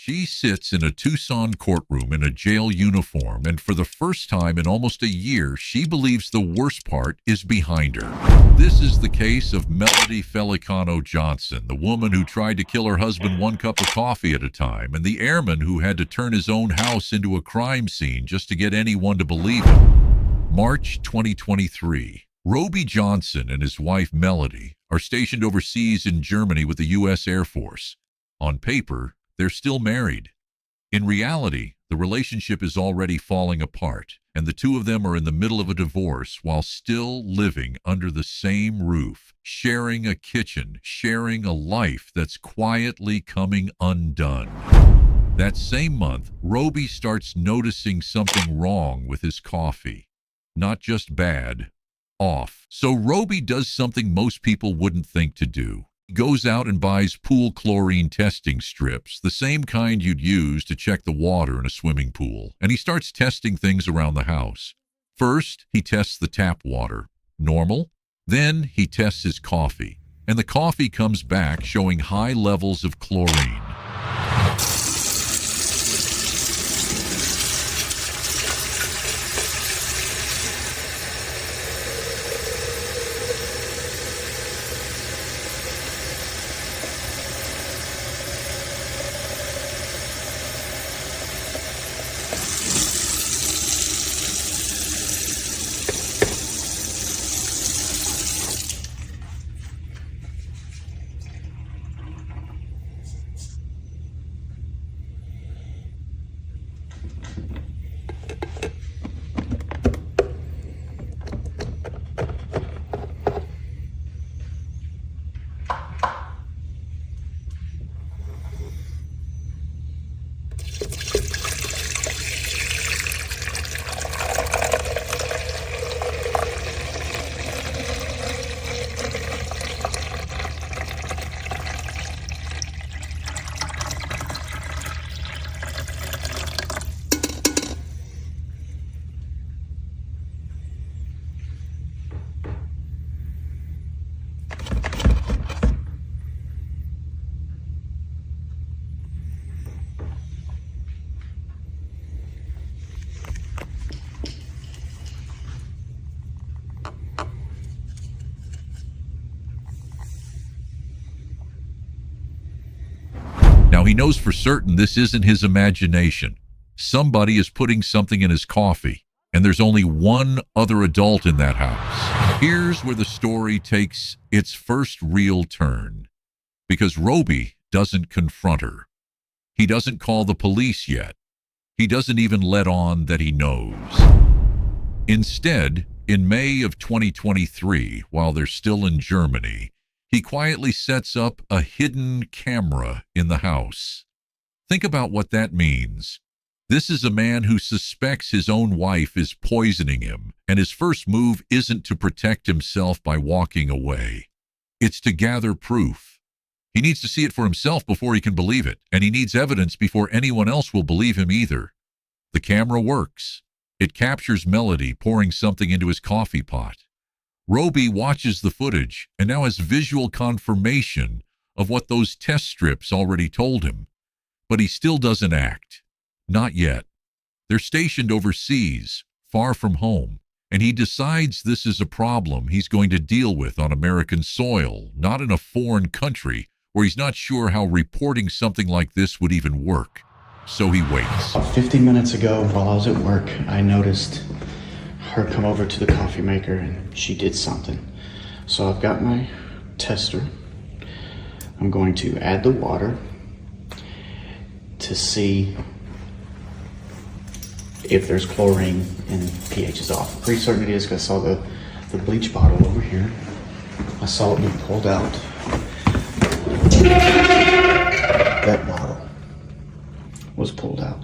She sits in a Tucson courtroom in a jail uniform, and for the first time in almost a year, she believes the worst part is behind her. This is the case of Melody Felicano Johnson, the woman who tried to kill her husband one cup of coffee at a time, and the airman who had to turn his own house into a crime scene just to get anyone to believe him. March 2023. Roby Johnson and his wife Melody are stationed overseas in Germany with the U.S. Air Force. On paper, they're still married. In reality, the relationship is already falling apart, and the two of them are in the middle of a divorce while still living under the same roof, sharing a kitchen, sharing a life that's quietly coming undone. That same month, Roby starts noticing something wrong with his coffee. Not just bad, off. So Roby does something most people wouldn't think to do. He goes out and buys pool chlorine testing strips, the same kind you'd use to check the water in a swimming pool, and he starts testing things around the house. First, he tests the tap water. Normal. Then he tests his coffee, and the coffee comes back showing high levels of chlorine. Now he knows for certain this isn't his imagination. Somebody is putting something in his coffee, and there's only one other adult in that house. Here's where the story takes its first real turn, because Roby doesn't confront her. He doesn't call the police yet. He doesn't even let on that he knows. Instead, in May of 2023, while they're still in Germany, he quietly sets up a hidden camera in the house. Think about what that means. This is a man who suspects his own wife is poisoning him, and his first move isn't to protect himself by walking away. It's to gather proof. He needs to see it for himself before he can believe it, and he needs evidence before anyone else will believe him either. The camera works. It captures Melody pouring something into his coffee pot. Roby watches the footage and now has visual confirmation of what those test strips already told him. But he still doesn't act. Not yet. They're stationed overseas, far from home, and he decides this is a problem he's going to deal with on American soil, not in a foreign country where he's not sure how reporting something like this would even work. So he waits. 15 minutes ago, while I was at work, I noticed her come over to the coffee maker and she did something. So I've got my tester. I'm going to add the water to see if there's chlorine and pH is off. I'm pretty certain it is because I saw the bleach bottle over here. I saw it being pulled out. That bottle was pulled out.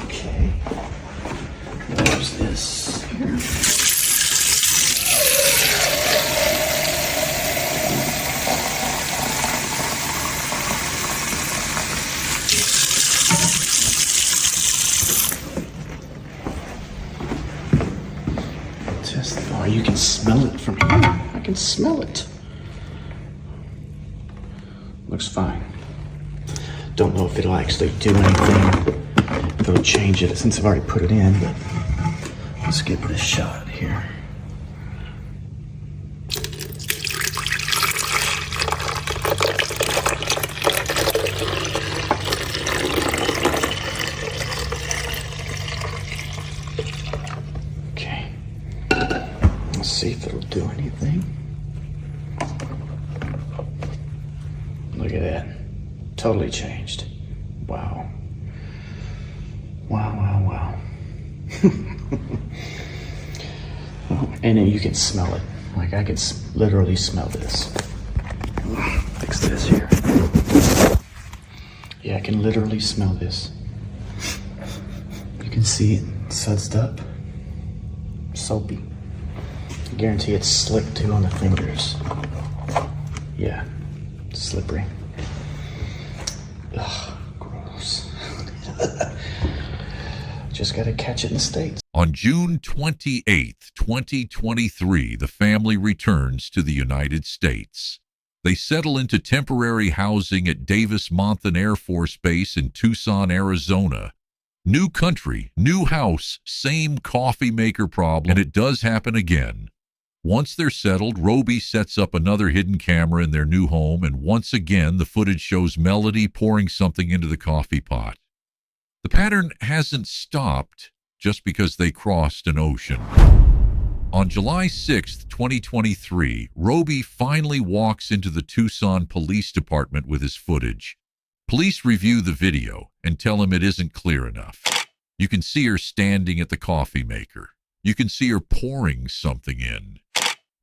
Okay. There's this here. this thing. Oh, you can smell it from here. I can smell it. Looks fine. Don't know if it'll actually do anything. If it'll change it since I've already put it in, but let's give it a shot here. Okay. Let's see if it'll do anything. Look at that. Totally changed. Wow. Wow, wow, wow. Oh, and then you can smell it. Like I can literally smell this. Fix this here. Yeah, I can literally smell this. You can see it sudsed up. Soapy. I guarantee it's slick too on the fingers. Yeah, slippery. Ugh, gross. Just gotta catch it in the States. On June 28th, 2023, the family returns to the United States. They settle into temporary housing at Davis-Monthan Air Force Base in Tucson, Arizona. New country, new house, same coffee maker problem, and it does happen again. Once they're settled, Roby sets up another hidden camera in their new home, and once again the footage shows Melody pouring something into the coffee pot. The pattern hasn't stopped just because they crossed an ocean. On July 6, 2023, Roby finally walks into the Tucson Police Department with his footage. Police review the video and tell him it isn't clear enough. You can see her standing at the coffee maker. You can see her pouring something in.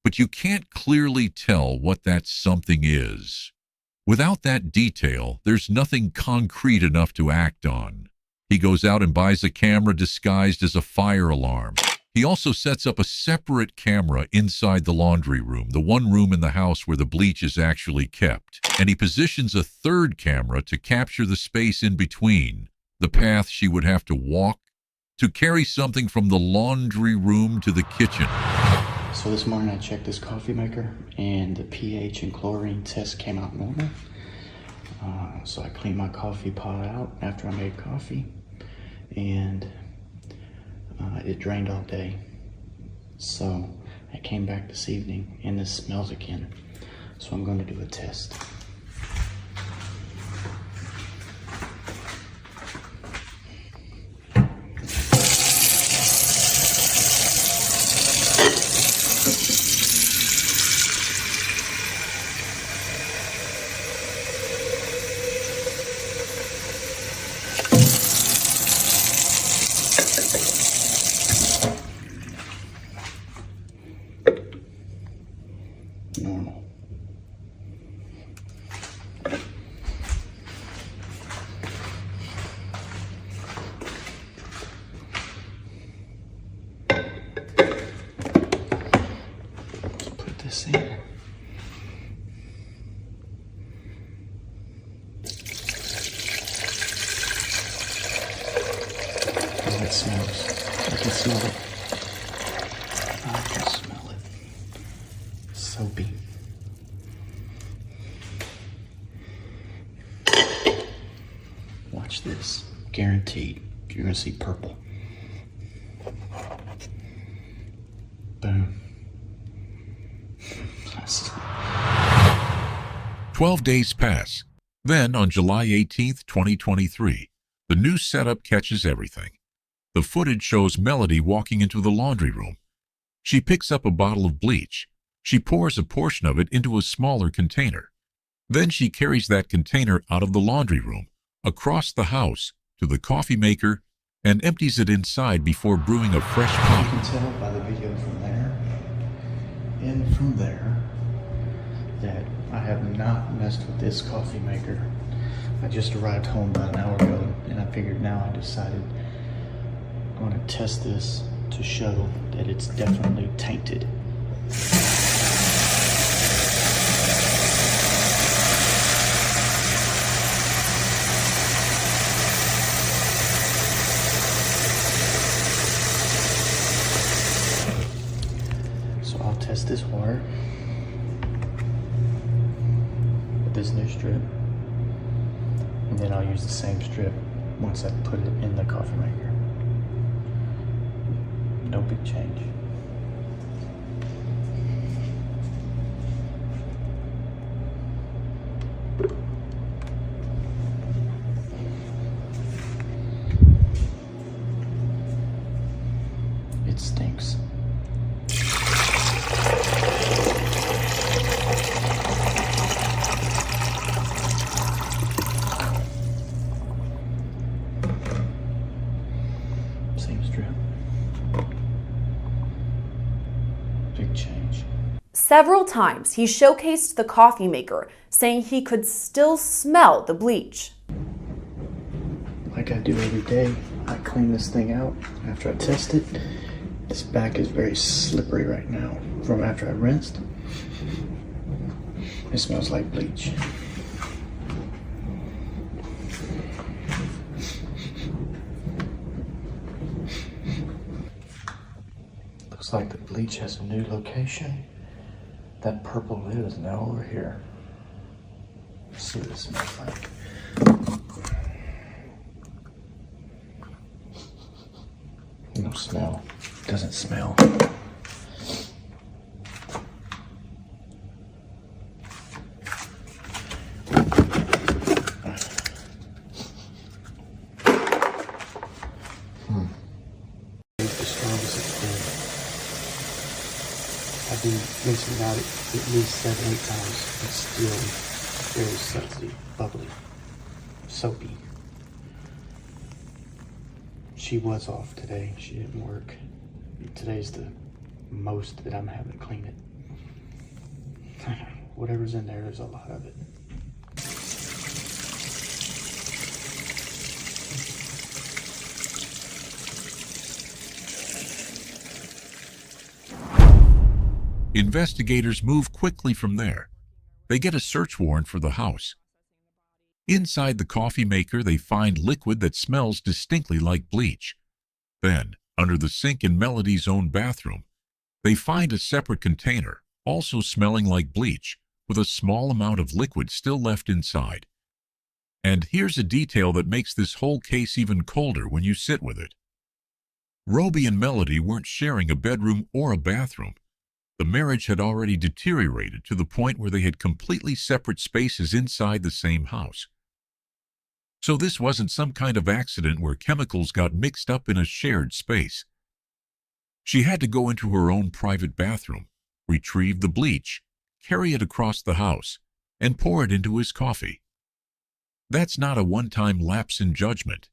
But you can't clearly tell what that something is. Without that detail, there's nothing concrete enough to act on. He goes out and buys a camera disguised as a fire alarm. He also sets up a separate camera inside the laundry room, the one room in the house where the bleach is actually kept. And he positions a third camera to capture the space in between, the path she would have to walk to carry something from the laundry room to the kitchen. So this morning I checked this coffee maker and the pH and chlorine test came out normal. So I cleaned my coffee pot out after I made coffee, and it drained all day. So I came back this evening and this smells again. So I'm going to do a test. Normal. Let's put this in. Oh, it smells. I can smell it. I can smell it. Soapy. Watch this. Guaranteed. You're gonna see purple. Boom. 12 days pass. Then, on July 18th, 2023, the new setup catches everything. The footage shows Melody walking into the laundry room. She picks up a bottle of bleach. She pours a portion of it into a smaller container. Then she carries that container out of the laundry room, across the house, to the coffee maker, and empties it inside before brewing a fresh You pot. can tell by the video from there and from there that I have not messed with this coffee maker. I just arrived home about an hour ago, and I figured now I decided I want to test this to show that it's definitely tainted. So I'll test this water with this new strip, and then I'll use the same strip once I put it in the coffee maker. No big change. It stinks. Same strip. Big change. Several times he showcased the coffee maker, saying he could still smell the bleach. Like I do every day, I clean this thing out after I test it. This back is very slippery right now from after I rinsed. It smells like bleach. Looks like the bleach has a new location. That purple lid is now over here. Let's see what it smells like. No smell. Doesn't smell. It's the strongest it's been. I've been rinsing it out at least 7-8 times. It's still very sudsy, bubbly, soapy. She was off today. She didn't work. Today's the most that I'm having to clean it. Whatever's in there, there's a lot of it. Investigators move quickly from there. They get a search warrant for the house. Inside the coffee maker, they find liquid that smells distinctly like bleach. Then, under the sink in Melody's own bathroom, they find a separate container, also smelling like bleach, with a small amount of liquid still left inside. And here's a detail that makes this whole case even colder when you sit with it. Roby and Melody weren't sharing a bedroom or a bathroom. The marriage had already deteriorated to the point where they had completely separate spaces inside the same house. So this wasn't some kind of accident where chemicals got mixed up in a shared space. She had to go into her own private bathroom, retrieve the bleach, carry it across the house, and pour it into his coffee. That's not a one-time lapse in judgment.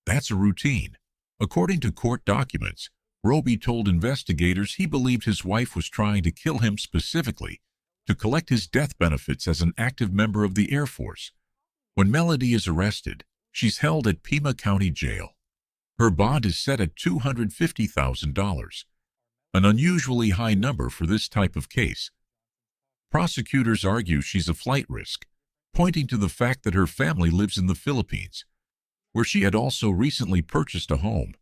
That's a routine. According to court documents, Roby told investigators he believed his wife was trying to kill him specifically to collect his death benefits as an active member of the Air Force. When Melody is arrested, she's held at Pima County Jail. Her bond is set at $250,000, an unusually high number for this type of case. Prosecutors argue she's a flight risk, pointing to the fact that her family lives in the Philippines, where she had also recently purchased a home.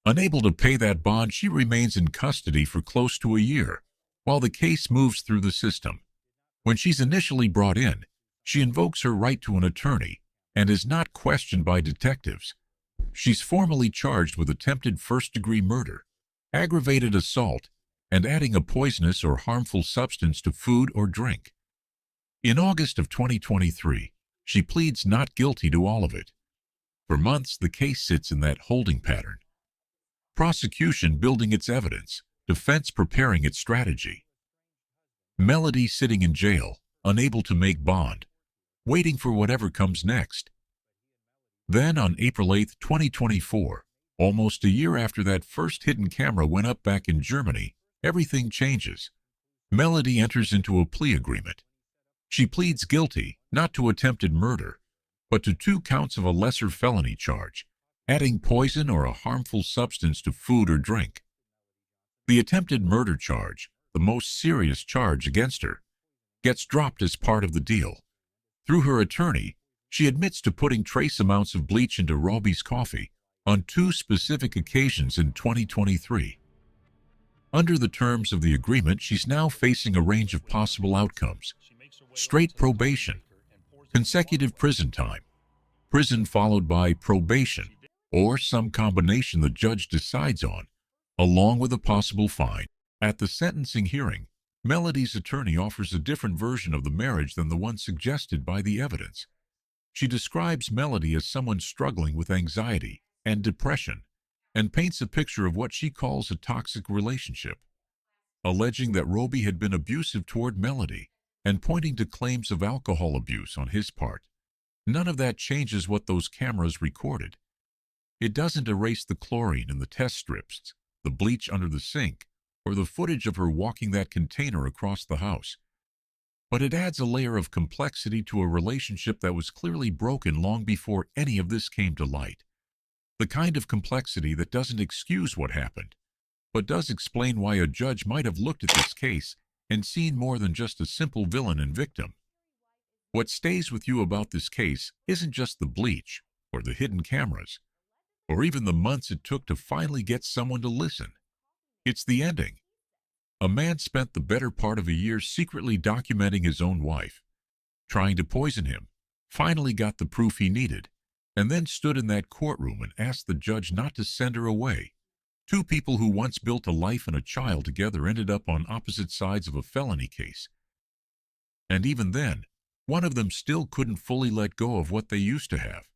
Unable to pay that bond, she remains in custody for close to a year, while the case moves through the system. When she's initially brought in, she invokes her right to an attorney and is not questioned by detectives. She's formally charged with attempted first-degree murder, aggravated assault, and adding a poisonous or harmful substance to food or drink. In August of 2023, she pleads not guilty to all of it. For months, the case sits in that holding pattern. Prosecution building its evidence, defense preparing its strategy. Melody sitting in jail, unable to make bond, waiting for whatever comes next. Then on April 8, 2024, almost a year after that first hidden camera went up back in Germany, everything changes. Melody enters into a plea agreement. She pleads guilty not to attempted murder, but to 2 counts of a lesser felony charge, adding poison or a harmful substance to food or drink. The attempted murder charge, the most serious charge against her, gets dropped as part of the deal. Through her attorney, she admits to putting trace amounts of bleach into Roby's coffee on 2 specific occasions in 2023. Under the terms of the agreement, she's now facing a range of possible outcomes: straight probation, consecutive prison time, prison followed by probation, or some combination the judge decides on, along with a possible fine. At the sentencing hearing, Melody's attorney offers a different version of the marriage than the one suggested by the evidence. She describes Melody as someone struggling with anxiety and depression, and paints a picture of what she calls a toxic relationship, alleging that Roby had been abusive toward Melody and pointing to claims of alcohol abuse on his part. None of that changes what those cameras recorded. It doesn't erase the chlorine in the test strips, the bleach under the sink, or the footage of her walking that container across the house. But it adds a layer of complexity to a relationship that was clearly broken long before any of this came to light. The kind of complexity that doesn't excuse what happened, but does explain why a judge might have looked at this case and seen more than just a simple villain and victim. What stays with you about this case isn't just the bleach, or the hidden cameras, or even the months it took to finally get someone to listen. It's the ending. A man spent the better part of a year secretly documenting his own wife, trying to poison him, finally got the proof he needed, and then stood in that courtroom and asked the judge not to send her away. Two people who once built a life and a child together ended up on opposite sides of a felony case. And even then, one of them still couldn't fully let go of what they used to have.